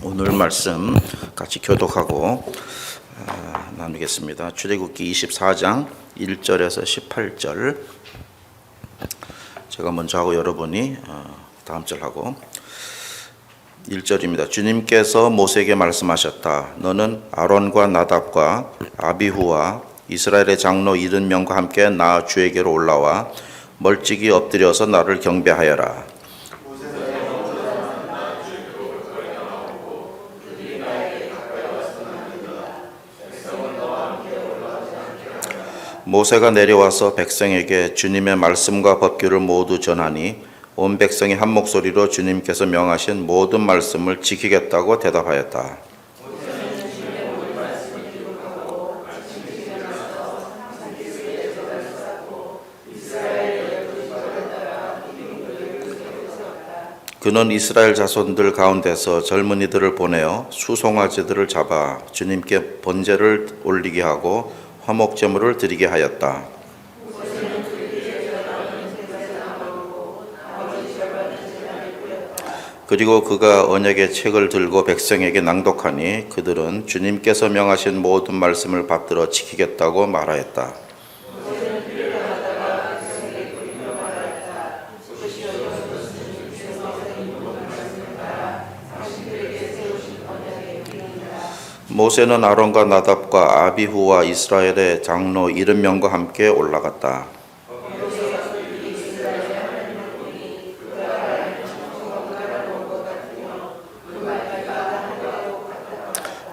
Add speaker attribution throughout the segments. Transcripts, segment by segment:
Speaker 1: 오늘 말씀 같이 교독하고 나누겠습니다. 출애굽기 24장 1절에서 18절 제가 먼저 하고 여러분이 다음 절 하고 1절입니다. 주님께서 모세에게 말씀하셨다. 너는 아론과 나답과 아비후와 이스라엘의 장로 70명과 함께 나 주에게로 올라와 멀찍이 엎드려서 나를 경배하여라. 모세가 내려와서 백성에게 주님의 말씀과 법규를 모두 전하니 온 백성이 한 목소리로 주님께서 명하신 모든 말씀을 지키겠다고 대답하였다. 그는 이스라엘 자손들 가운데서 젊은이들을 보내어 수송아지들을 잡아 주님께 번제를 올리게 하고 화목제물을 드리게 하였다. 그리고 그가 언약의 책을 들고 백성에게 낭독하니 그들은 주님께서 명하신 모든 말씀을 받들어 지키겠다고 말하였다. 모세는 아론과 나답과 아비후와 이스라엘의 장로 70명과 함께 올라갔다.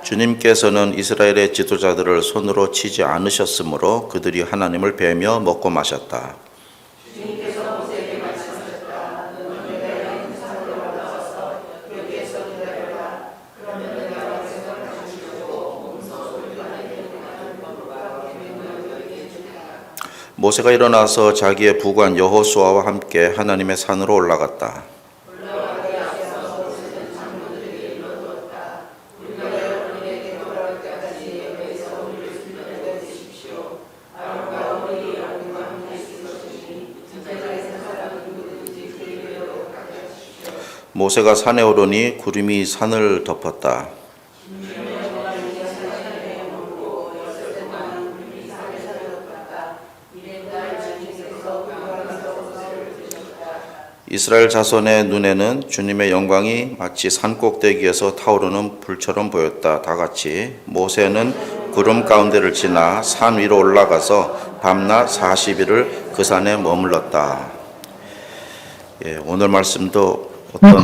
Speaker 1: 주님께서는 이스라엘의 지도자들을 손으로 치지 않으셨으므로 그들이 하나님을 뵈며 먹고 마셨다. 모세가 일어나서 자기의 부관 여호수아와 함께 하나님의 산으로 올라갔다. 모세가 산에 오르니 구름이 산을 덮었다. 이스라엘 자손의 눈에는 주님의 영광이 마치 산 꼭대기에서 타오르는 불처럼 보였다. 다 같이 모세는 구름 가운데를 지나 산 위로 올라가서 밤낮 40일을 그 산에 머물렀다. 오늘 말씀도 어떤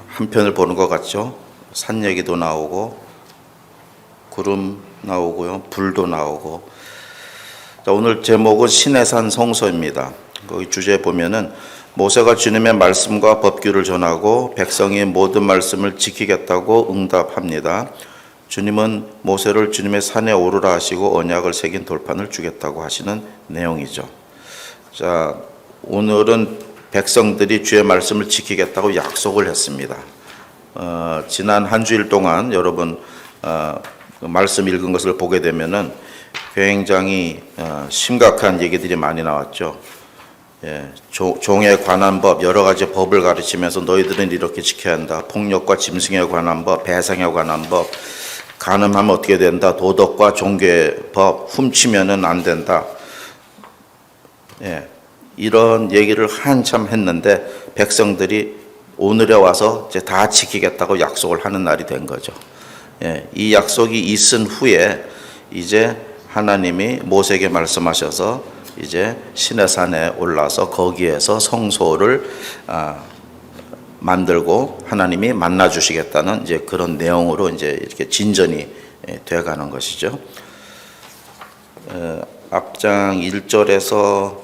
Speaker 1: 한편을 보는 것 같죠? 산 얘기도 나오고 구름 나오고요, 불도 나오고. 자, 오늘 제목은 신의 산 성소입니다. 거기 주제에 보면은 모세가 주님의 말씀과 법규를 전하고 백성이 모든 말씀을 지키겠다고 응답합니다. 주님은 모세를 주님의 산에 오르라 하시고 언약을 새긴 돌판을 주겠다고 하시는 내용이죠. 자, 오늘은 백성들이 주의 말씀을 지키겠다고 약속을 했습니다. 지난 한 주일 동안 여러분 말씀 읽은 것을 보게 되면은 굉장히 심각한 얘기들이 많이 나왔죠. 종에 관한 법, 여러 가지 법을 가르치면서 너희들은 이렇게 지켜야 한다. 폭력과 짐승에 관한 법, 배상에 관한 법, 간음하면 어떻게 된다. 도덕과 종교의 법, 훔치면은 안 된다. 이런 얘기를 한참 했는데 백성들이 오늘에 와서 이제 다 지키겠다고 약속을 하는 날이 된 거죠. 이 약속이 있은 후에 이제 하나님이 모세에게 말씀하셔서 이제 시내산에 올라서 거기에서 성소를 만들고 하나님이 만나 주시겠다는 이제 그런 내용으로 이제 이렇게 진전이 돼가는 것이죠. 앞장 1절에서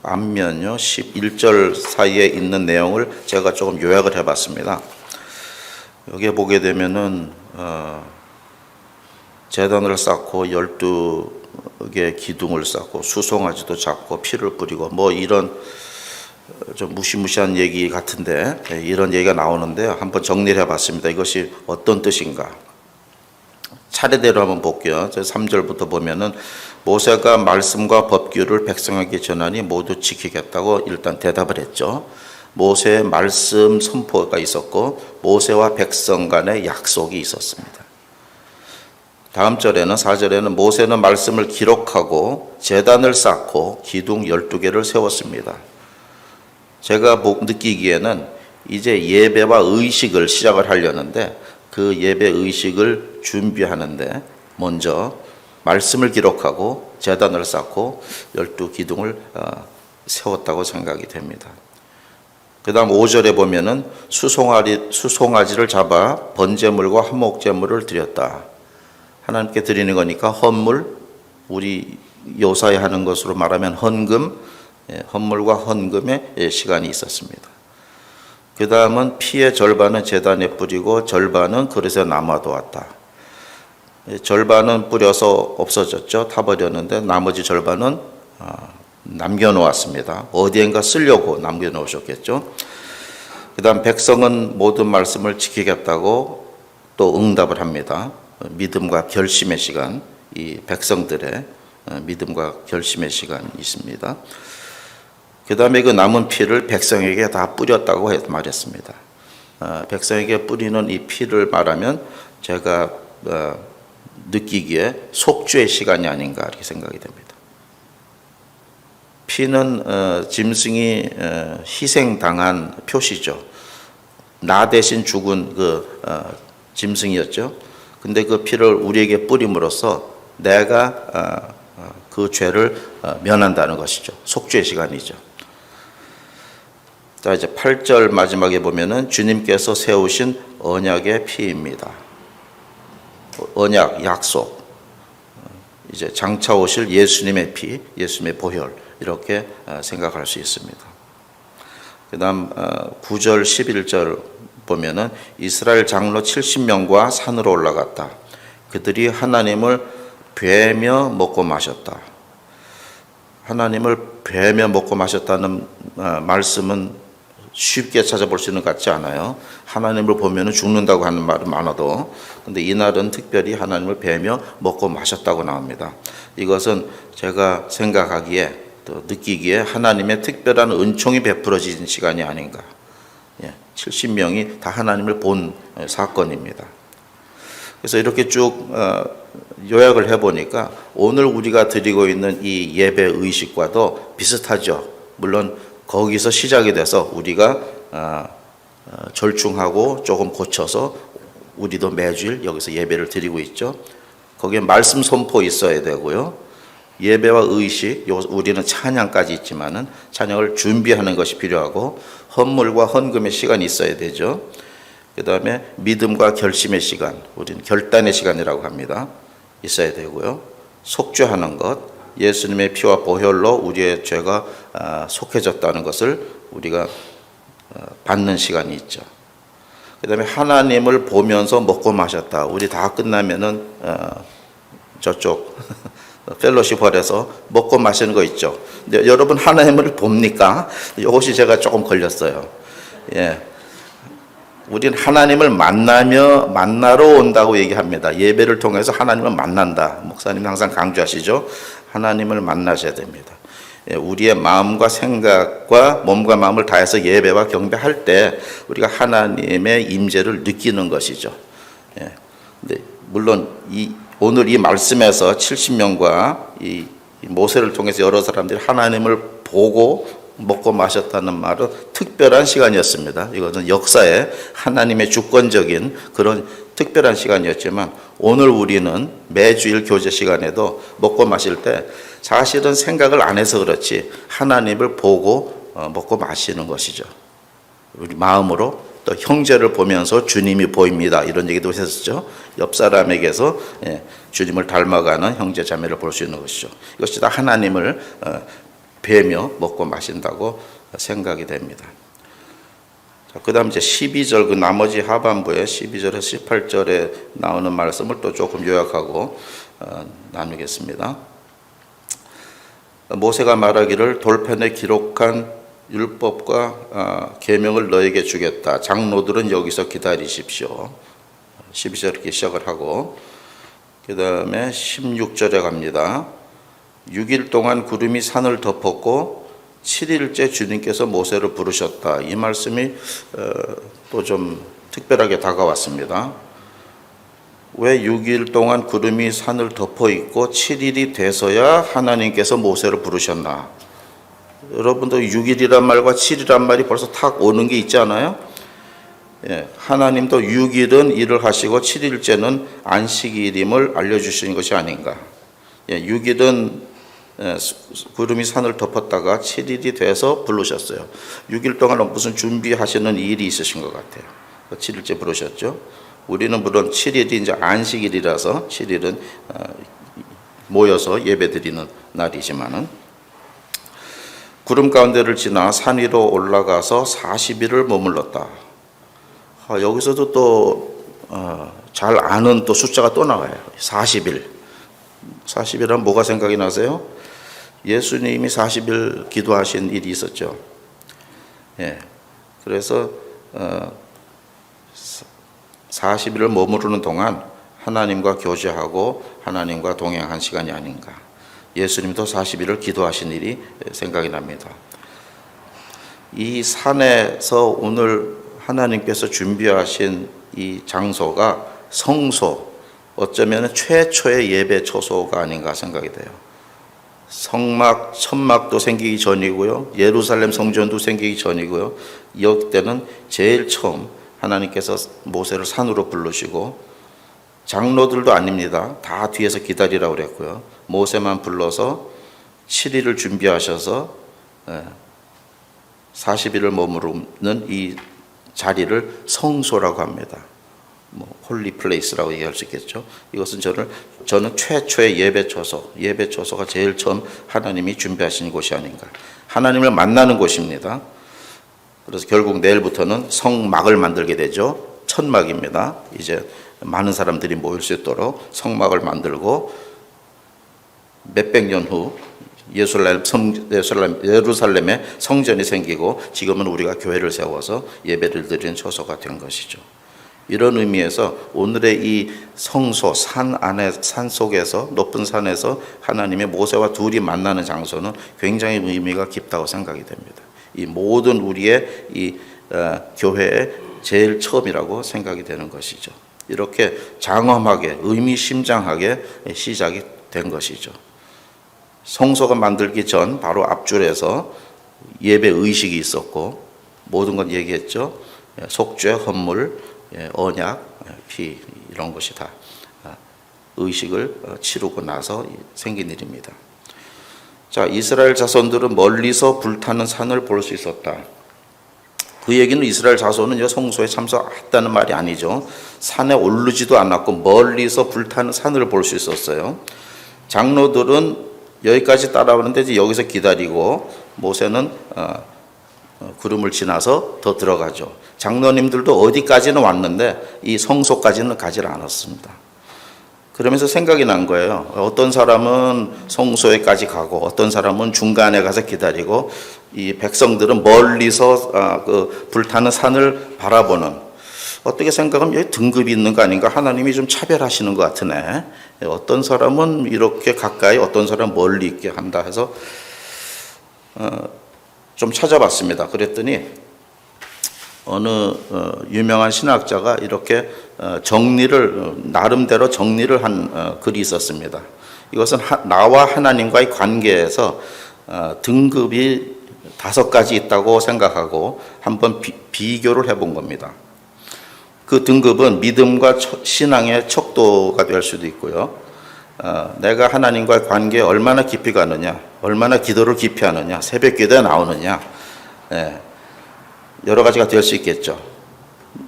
Speaker 1: 앞면요 11절 사이에 있는 내용을 제가 조금 요약을 해봤습니다. 여기에 보게 되면은 제단을 쌓고 12개 기둥을 쌓고 수송아지도 잡고 피를 뿌리고 뭐 이런 좀 무시무시한 얘기 같은데 이런 얘기가 나오는데 한번 정리를 해봤습니다. 이것이 어떤 뜻인가? 차례대로 한번 볼게요. 3절부터 보면은 모세가 말씀과 법규를 백성에게 전하니 모두 지키겠다고 일단 대답을 했죠. 모세의 말씀 선포가 있었고 모세와 백성 간의 약속이 있었습니다. 다음 절에는 4절에는 모세는 말씀을 기록하고 제단을 쌓고 기둥 12개를 세웠습니다. 제가 느끼기에는 이제 예배와 의식을 시작을 하려는데 그 예배 의식을 준비하는데 먼저 말씀을 기록하고 제단을 쌓고 12기둥을 세웠다고 생각이 됩니다. 그 다음 5절에 보면은 수송아지를 잡아 번제물과 화목제물을 드렸다. 하나님께 드리는 거니까 헌물, 우리 요사에 하는 것으로 말하면 헌금, 헌물과 헌금의 시간이 있었습니다. 그 다음은 피의 절반은 제단에 뿌리고 절반은 그릇에 남아두었다. 절반은 뿌려서 없어졌죠. 타버렸는데 나머지 절반은 남겨놓았습니다. 어디엔가 쓰려고 남겨놓으셨겠죠. 그 다음 백성은 모든 말씀을 지키겠다고 또 응답을 합니다. 믿음과 결심의 시간, 이 백성들의 믿음과 결심의 시간이 있습니다. 그 다음에 그 남은 피를 백성에게 다 뿌렸다고 말했습니다. 백성에게 뿌리는 이 피를 말하면 제가 느끼기에 속죄의 시간이 아닌가 이렇게 생각이 됩니다. 피는 짐승이 희생당한 표시죠. 나 대신 죽은 그 짐승이었죠. 근데 그 피를 우리에게 뿌림으로써 내가 그 죄를 면한다는 것이죠. 속죄의 시간이죠. 자, 이제 8절 마지막에 보면은 주님께서 세우신 언약의 피입니다. 언약, 약속. 이제 장차 오실 예수님의 피, 예수님의 보혈 이렇게 생각할 수 있습니다. 그 다음 9절, 11절 보면은 이스라엘 장로 70명과 산으로 올라갔다. 그들이 하나님을 뵈며 먹고 마셨다. 하나님을 뵈며 먹고 마셨다는 말씀은 쉽게 찾아볼 수 있는 것 같지 않아요. 하나님을 보면 죽는다고 하는 말은 많아도 근데 이날은 특별히 하나님을 뵈며 먹고 마셨다고 나옵니다. 이것은 제가 생각하기에 또 느끼기에 하나님의 특별한 은총이 베풀어진 시간이 아닌가. 70명이 다 하나님을 본 사건입니다. 그래서 이렇게 쭉 요약을 해보니까 오늘 우리가 드리고 있는 이 예배 의식과도 비슷하죠. 물론 거기서 시작이 돼서 우리가 절충하고 조금 고쳐서 우리도 매주일 여기서 예배를 드리고 있죠. 거기에 말씀 선포 있어야 되고요. 예배와 의식, 우리는 찬양까지 있지만은 찬양을 준비하는 것이 필요하고 헌물과 헌금의 시간이 있어야 되죠. 그 다음에 믿음과 결심의 시간, 우리는 결단의 시간이라고 합니다. 있어야 되고요. 속죄하는 것, 예수님의 피와 보혈로 우리의 죄가 속해졌다는 것을 우리가 받는 시간이 있죠. 그 다음에 하나님을 보면서 먹고 마셨다. 우리 다 끝나면은 저쪽 펠로시홀에서 먹고 마시는 거 있죠. 근데 여러분 하나님을 봅니까? 이것이 제가 조금 걸렸어요. 예. 우리는 하나님을 만나러 온다고 얘기합니다. 예배를 통해서 하나님을 만난다. 목사님 항상 강조하시죠. 하나님을 만나셔야 됩니다. 예, 우리의 마음과 생각과 몸과 마음을 다해서 예배와 경배할 때 우리가 하나님의 임재를 느끼는 것이죠. 예. 근데 물론 오늘 이 말씀에서 70명과 이 모세를 통해서 여러 사람들이 하나님을 보고 먹고 마셨다는 말은 특별한 시간이었습니다. 이것은 역사에 하나님의 주권적인 그런 특별한 시간이었지만 오늘 우리는 매주일 교제 시간에도 먹고 마실 때 사실은 생각을 안 해서 그렇지 하나님을 보고 먹고 마시는 것이죠. 우리 마음으로 또 형제를 보면서 주님이 보입니다. 이런 얘기도 했었죠. 옆 사람에게서 주님을 닮아가는 형제 자매를 볼 수 있는 것이죠. 이것이 다 하나님을 뵈며 먹고 마신다고 생각이 됩니다. 그 다음 이제 12절 그 나머지 하반부에 12절에서 18절에 나오는 말씀을 또 조금 요약하고 나누겠습니다. 모세가 말하기를 돌판에 기록한 율법과 계명을 너에게 주겠다. 장로들은 여기서 기다리십시오. 12절 이렇게 시작을 하고 그 다음에 16절에 갑니다. 6일 동안 구름이 산을 덮었고 7일째 주님께서 모세를 부르셨다. 이 말씀이 또 좀 특별하게 다가왔습니다. 왜 6일 동안 구름이 산을 덮어 있고 7일이 돼서야 하나님께서 모세를 부르셨나? 여러분도 6일이란 말과 7일이란 말이 벌써 탁 오는 게 있지 않아요? 예, 하나님도 6일은 일을 하시고 7일째는 안식일임을 알려주시는 것이 아닌가. 예, 6일은 구름이 산을 덮었다가 7일이 돼서 부르셨어요. 6일 동안 무슨 준비하시는 일이 있으신 것 같아요. 7일째 부르셨죠. 우리는 물론 7일이 이제 안식일이라서 7일은 모여서 예배드리는 날이지만은, 구름 가운데를 지나 산 위로 올라가서 40일을 머물렀다. 여기서도 또 잘 아는 또 숫자가 또 나와요. 40일. 40일은 뭐가 생각이 나세요? 예수님이 40일 기도하신 일이 있었죠. 예. 그래서 40일을 머무르는 동안 하나님과 교제하고 하나님과 동행한 시간이 아닌가. 예수님도 40일을 기도하신 일이 생각이 납니다. 이 산에서 오늘 하나님께서 준비하신 이 장소가 성소, 어쩌면 최초의 예배 처소가 아닌가 생각이 돼요. 성막, 천막도 생기기 전이고요. 예루살렘 성전도 생기기 전이고요. 이때는 제일 처음 하나님께서 모세를 산으로 부르시고, 장로들도 아닙니다. 다 뒤에서 기다리라고 그랬고요. 모세만 불러서 7일을 준비하셔서 40일을 머무르는 이 자리를 성소라고 합니다. 홀리 플레이스라고 얘기할 수 있겠죠. 이것은 저는 최초의 예배 처소가 제일 처음 하나님이 준비하신 곳이 아닌가. 하나님을 만나는 곳입니다. 그래서 결국 내일부터는 성막을 만들게 되죠. 천막입니다. 이제 많은 사람들이 모일 수 있도록 성막을 만들고, 몇백 년 후 예루살렘에 성전이 생기고, 지금은 우리가 교회를 세워서 예배를 드리는 처소가 된 것이죠. 이런 의미에서 오늘의 이 성소, 산 속에서, 높은 산에서 하나님의 모세와 둘이 만나는 장소는 굉장히 의미가 깊다고 생각이 됩니다. 이 모든 우리의 이 교회의 제일 처음이라고 생각이 되는 것이죠. 이렇게 장엄하게, 의미심장하게 시작이 된 것이죠. 성소가 만들기 전 바로 앞줄에서 예배 의식이 있었고, 모든 건 얘기했죠. 속죄, 헌물, 언약, 피, 이런 것이 다 의식을 치르고 나서 생긴 일입니다. 자, 이스라엘 자손들은 멀리서 불타는 산을 볼 수 있었다. 그 얘기는 이스라엘 자손은 성소에 참석했다는 말이 아니죠. 산에 오르지도 않았고 멀리서 불타는 산을 볼 수 있었어요. 장로들은 여기까지 따라오는데 이제 여기서 기다리고, 모세는 구름을 지나서 더 들어가죠. 장로님들도 어디까지는 왔는데 이 성소까지는 가지 않았습니다. 그러면서 생각이 난 거예요. 어떤 사람은 성소에까지 가고, 어떤 사람은 중간에 가서 기다리고, 이 백성들은 멀리서 그 불타는 산을 바라보는, 어떻게 생각하면 여기 등급이 있는 거 아닌가? 하나님이 좀 차별하시는 것 같으네. 어떤 사람은 이렇게 가까이, 어떤 사람은 멀리 있게 한다 해서 좀 찾아봤습니다. 그랬더니 어느 유명한 신학자가 이렇게 나름대로 정리를 한 글이 있었습니다. 이것은 나와 하나님과의 관계에서 등급이 5가지 있다고 생각하고 한번 비교를 해본 겁니다. 그 등급은 믿음과 신앙의 척도가 될 수도 있고요. 내가 하나님과의 관계에 얼마나 깊이 가느냐, 얼마나 기도를 깊이 하느냐, 새벽 기도에 나오느냐, 여러 가지가 될 수 있겠죠.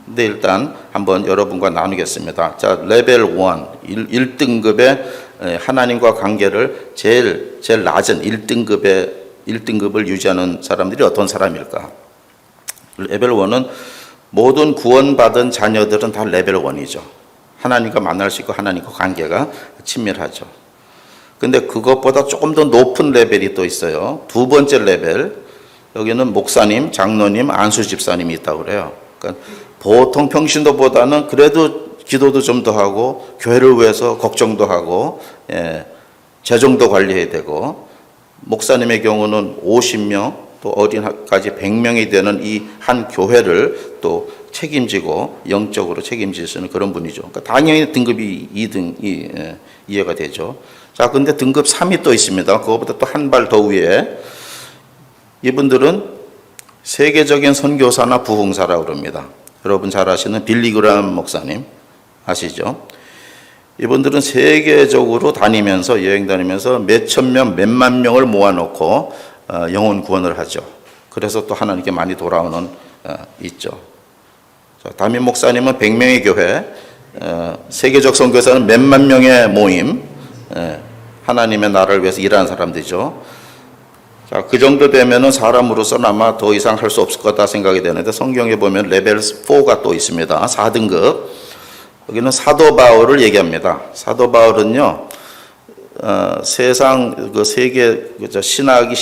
Speaker 1: 근데 일단 한번 여러분과 나누겠습니다. 자, 레벨 1, 1등급의 하나님과 관계를 제일 낮은 1등급을 유지하는 사람들이 어떤 사람일까? 레벨 1은 모든 구원받은 자녀들은 다 레벨 1이죠. 하나님과 만날 수 있고 하나님과 관계가 친밀하죠. 근데 그것보다 조금 더 높은 레벨이 또 있어요. 두 번째 레벨, 여기는 목사님, 장로님, 안수 집사님이 있다고 그래요. 그러니까 보통 평신도보다는 그래도 기도도 좀 더 하고, 교회를 위해서 걱정도 하고, 재정도 관리해야 되고, 목사님의 경우는 50명, 또 어린아이까지 100명이 되는 이 한 교회를 또 책임지고 영적으로 책임지시는 그런 분이죠. 그러니까 당연히 등급이 2등이 이해가 되죠. 자, 근데 등급 3이 또 있습니다. 그거보다 또 한 발 더 위에 이분들은 세계적인 선교사나 부흥사라고 그럽니다. 여러분 잘 아시는 빌리그람 목사님 아시죠? 이분들은 세계적으로 다니면서 여행 다니면서 몇천 명, 몇만 명을 모아놓고 영혼 구원을 하죠. 그래서 또 하나님께 많이 돌아오는 있죠. 담임 목사님은 100명의 교회, 세계적 선교사는 몇만 명의 모임, 하나님의 나라를 위해서 일하는 사람들이죠. 자, 그 정도 되면은 사람으로서는 아마 더 이상 할 수 없을 거다 생각이 되는데 성경에 보면 레벨 4가 또 있습니다. 4등급. 여기는 사도 바울을 얘기합니다. 사도 바울은요, 세상 그 세계 신학이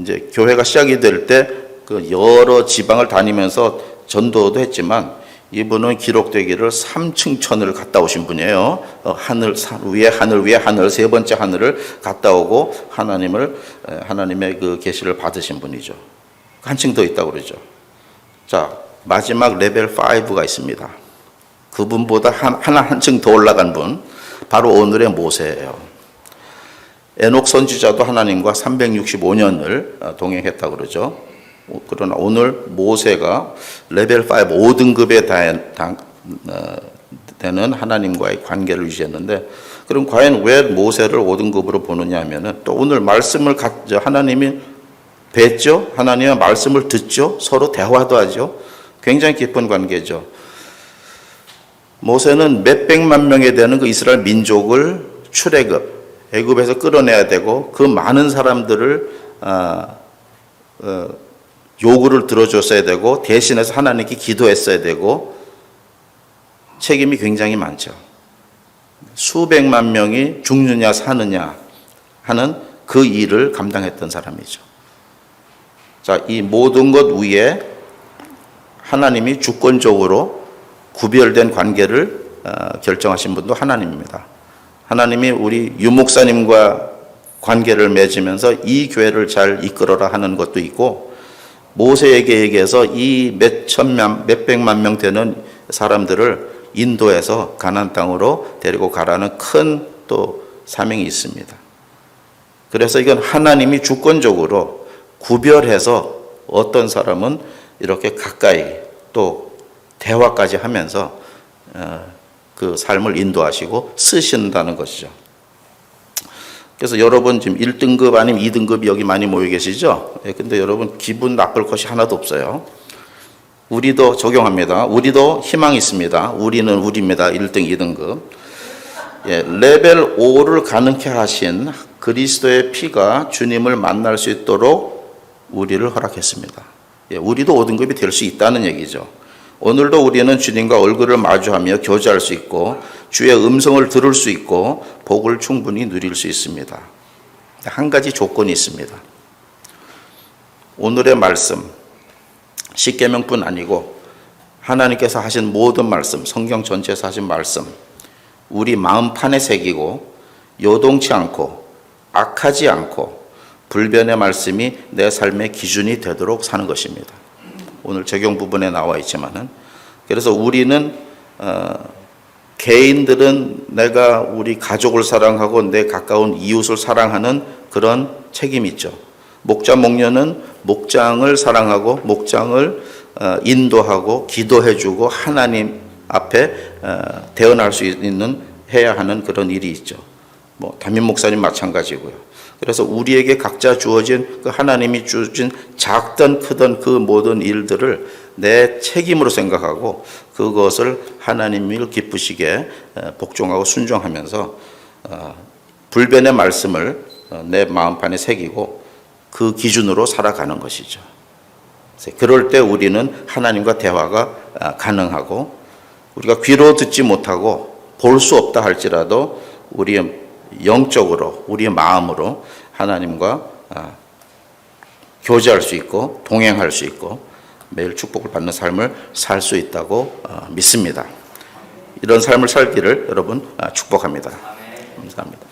Speaker 1: 이제 교회가 시작이 될 때 그 여러 지방을 다니면서 전도도 했지만 이분은 기록되기를 3층 천을 갔다 오신 분이에요. 하늘 위에 하늘 세 번째 하늘을 갔다 오고 하나님의 그 계시를 받으신 분이죠. 한층 더 있다고 그러죠. 자, 마지막 레벨 5가 있습니다. 그분보다 한층 더 올라간 분, 바로 오늘의 모세예요. 에녹 선지자도 하나님과 365년을 동행했다고 그러죠. 그러나 오늘 모세가 레벨 5, 5등급에 되는 하나님과의 관계를 유지했는데, 그럼 과연 왜 모세를 5등급으로 보느냐 하면은 또 오늘 말씀을 하나님이 뵀죠. 하나님의 말씀을 듣죠. 서로 대화도 하죠. 굉장히 깊은 관계죠. 모세는 몇백만 명에 되는 그 이스라엘 민족을 출애굽, 애굽에서 끌어내야 되고 그 많은 사람들을 요구를 들어줬어야 되고 대신해서 하나님께 기도했어야 되고 책임이 굉장히 많죠. 수백만 명이 죽느냐 사느냐 하는 그 일을 감당했던 사람이죠. 자, 이 모든 것 위에 하나님이 주권적으로 구별된 관계를 결정하신 분도 하나님입니다. 하나님이 우리 유 목사님과 관계를 맺으면서 이 교회를 잘 이끌어라 하는 것도 있고, 모세에게 얘기해서 이 몇백만 명 되는 사람들을 인도해서 가나안 땅으로 데리고 가라는 큰 또 사명이 있습니다. 그래서 이건 하나님이 주권적으로 구별해서 어떤 사람은 이렇게 가까이 또 대화까지 하면서 그 삶을 인도하시고 쓰신다는 것이죠. 그래서 여러분 지금 1등급 아니면 2등급이 여기 많이 모여 계시죠? 근데 여러분 기분 나쁠 것이 하나도 없어요. 우리도 적용합니다. 우리도 희망이 있습니다. 우리는 우리입니다. 1등, 2등급. 레벨 5를 가능케 하신 그리스도의 피가 주님을 만날 수 있도록 우리를 허락했습니다. 우리도 5등급이 될 수 있다는 얘기죠. 오늘도 우리는 주님과 얼굴을 마주하며 교제할 수 있고 주의 음성을 들을 수 있고 복을 충분히 누릴 수 있습니다. 한 가지 조건이 있습니다. 오늘의 말씀, 십계명뿐 아니고 하나님께서 하신 모든 말씀, 성경 전체에서 하신 말씀, 우리 마음판에 새기고 요동치 않고 악하지 않고 불변의 말씀이 내 삶의 기준이 되도록 사는 것입니다. 오늘 적용 부분에 나와 있지만은, 그래서 우리는 개인들은 내가 우리 가족을 사랑하고 내 가까운 이웃을 사랑하는 그런 책임이 있죠. 목자 목녀는 목장을 사랑하고 목장을 인도하고 기도해주고 하나님 앞에 대언할 수 있는 해야 하는 그런 일이 있죠. 담임 목사님 마찬가지고요. 그래서 우리에게 각자 주어진 그 하나님이 주신 작든 크든 그 모든 일들을 내 책임으로 생각하고 그것을 하나님을 기쁘시게 복종하고 순종하면서 불변의 말씀을 내 마음판에 새기고 그 기준으로 살아가는 것이죠. 그럴 때 우리는 하나님과 대화가 가능하고, 우리가 귀로 듣지 못하고 볼 수 없다 할지라도 우리의 영적으로 우리의 마음으로 하나님과 교제할 수 있고 동행할 수 있고 매일 축복을 받는 삶을 살 수 있다고 믿습니다. 이런 삶을 살기를 여러분 축복합니다. 감사합니다.